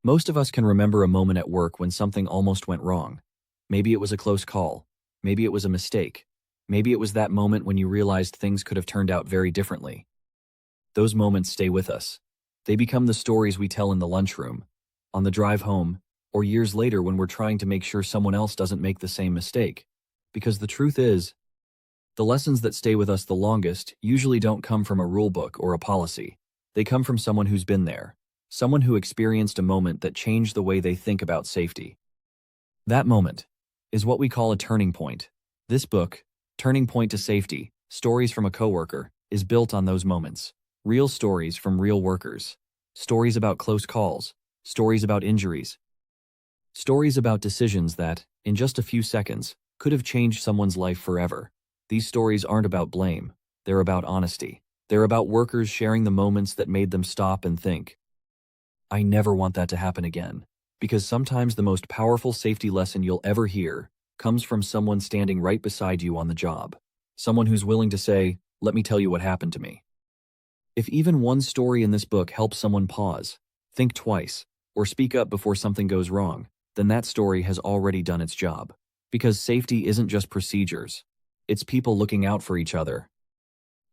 Most of us can remember a moment at work when something almost went wrong. Maybe it was a close call. Maybe it was a mistake. Maybe it was that moment when you realized things could have turned out very differently. Those moments stay with us. They become the stories we tell in the lunchroom, on the drive home, or years later when we're trying to make sure someone else doesn't make the same mistake. Because the truth is, the lessons that stay with us the longest usually don't come from a rule book or a policy. They come from someone who's been there, someone who experienced a moment that changed the way they think about safety. That moment is what we call a turning point. This book, Turning Point to Safety, Stories from a Coworker, is built on those moments. Real stories from real workers. Stories about close calls. Stories about injuries. Stories about decisions that, in just a few seconds, could have changed someone's life forever. These stories aren't about blame. They're about honesty. They're about workers sharing the moments that made them stop and think. I never want that to happen again. Because sometimes the most powerful safety lesson you'll ever hear comes from someone standing right beside you on the job. Someone who's willing to say, "Let me tell you what happened to me." If even one story in this book helps someone pause, think twice, or speak up before something goes wrong, then that story has already done its job. Because safety isn't just procedures. It's people looking out for each other.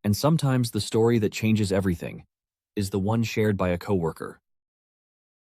And sometimes the story that changes everything is the one shared by a coworker.